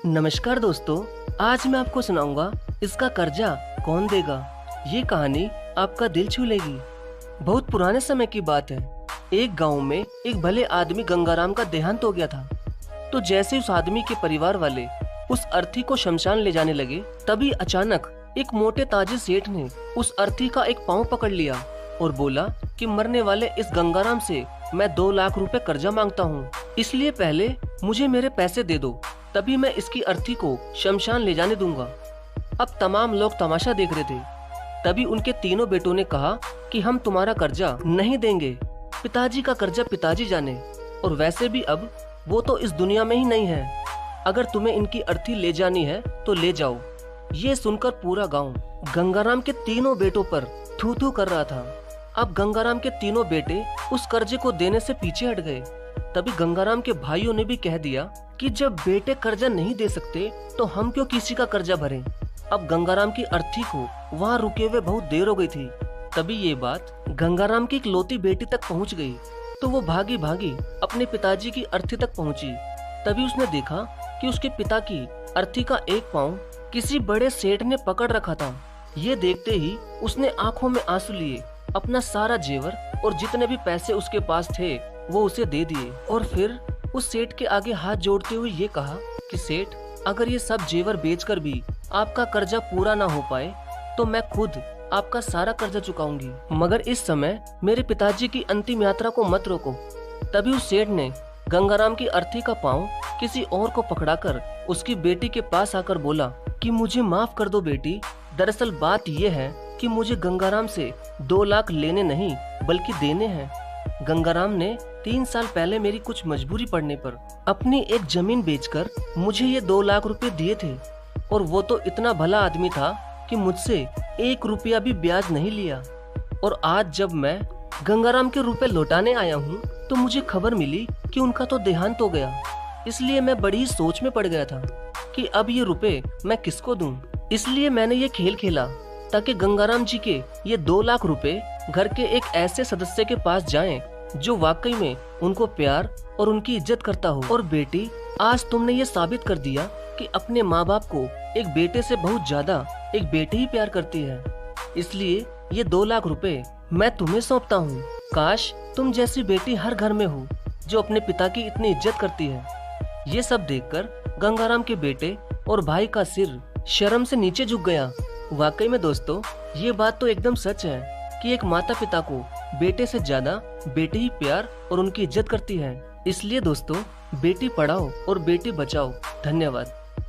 नमस्कार दोस्तों, आज मैं आपको सुनाऊंगा इसका कर्जा कौन देगा। ये कहानी आपका दिल छू लेगी। बहुत पुराने समय की बात है। एक गांव में एक भले आदमी गंगाराम का देहांत हो गया था। तो जैसे उस आदमी के परिवार वाले उस अर्थी को शमशान ले जाने लगे, तभी अचानक एक मोटे ताजिर सेठ ने उस अर्थी का एक पाँव पकड़ लिया और बोला कि मरने वाले इस गंगाराम से मैं 2 लाख रुपए कर्जा मांगता हूँ, इसलिए पहले मुझे मेरे पैसे दे दो, तभी मैं इसकी अर्थी को शमशान ले जाने दूंगा। अब तमाम लोग तमाशा देख रहे थे। तभी उनके तीनों बेटों ने कहा कि हम तुम्हारा कर्जा नहीं देंगे। पिताजी का कर्जा पिताजी जाने, और वैसे भी अब वो तो इस दुनिया में ही नहीं है। अगर तुम्हें इनकी अर्थी ले जानी है तो ले जाओ। ये सुनकर पूरा गांव गंगाराम के तीनों बेटों पर थू थू कर रहा था। अब गंगाराम के तीनों बेटे उस कर्जे को देने से पीछे हट गए। तभी गंगाराम के भाइयों ने भी कह दिया कि जब बेटे कर्जा नहीं दे सकते तो हम क्यों किसी का कर्जा भरें। अब गंगाराम की अर्थी को वहाँ रुके हुए बहुत देर हो गई थी। तभी ये बात गंगाराम की इकलौती बेटी तक पहुँच गई, तो वो भागी भागी अपने पिताजी की अर्थी तक पहुँची। तभी उसने देखा कि उसके पिता की अर्थी का एक पाँव किसी बड़े सेठ ने पकड़ रखा था। ये देखते ही उसने आंखों में आंसू लिए, अपना सारा जेवर और जितने भी पैसे उसके पास थे वो उसे दे दिए, और फिर उस सेठ के आगे हाथ जोड़ते हुए ये कहा कि सेठ, अगर ये सब जेवर बेचकर भी आपका कर्जा पूरा ना हो पाए तो मैं खुद आपका सारा कर्जा चुकाऊंगी, मगर इस समय मेरे पिताजी की अंतिम यात्रा को मत रोको। तभी उस सेठ ने गंगाराम की अर्थी का पाँव किसी और को पकड़ाकर उसकी बेटी के पास आकर बोला कि मुझे माफ कर दो बेटी, दरअसल बात यह है कि मुझे गंगाराम से 2 लाख लेने नहीं बल्कि देने हैं। गंगाराम ने 3 साल पहले मेरी कुछ मजबूरी पड़ने पर अपनी एक जमीन बेचकर मुझे ये 2 लाख रुपए दिए थे, और वो तो इतना भला आदमी था कि मुझसे 1 रुपया भी ब्याज नहीं लिया। और आज जब मैं गंगाराम के रुपए लौटाने आया हूँ तो मुझे खबर मिली कि उनका तो देहांत हो गया। इसलिए मैं बड़ी सोच में पड़ गया था कि अब ये रुपए मैं किसको दूं। इसलिए मैंने ये खेल खेला ताकि गंगाराम जी के ये 2 लाख रुपए घर के एक ऐसे सदस्य के पास जाएं जो वाकई में उनको प्यार और उनकी इज्जत करता हो। और बेटी, आज तुमने ये साबित कर दिया कि अपने माँ बाप को एक बेटे से बहुत ज्यादा एक बेटी ही प्यार करती है। इसलिए ये 2 लाख रुपए मैं तुम्हें सौंपता हूँ। काश तुम जैसी बेटी हर घर में हो जो अपने पिता की इतनी इज्जत करती है। ये सब देखकर गंगाराम के बेटे और भाई का सिर शर्म से नीचे झुक गया। वाकई में दोस्तों, ये बात तो एकदम सच है कि एक माता पिता को बेटे से ज्यादा बेटी ही प्यार और उनकी इज्जत करती है। इसलिए दोस्तों, बेटी पढ़ाओ और बेटी बचाओ। धन्यवाद।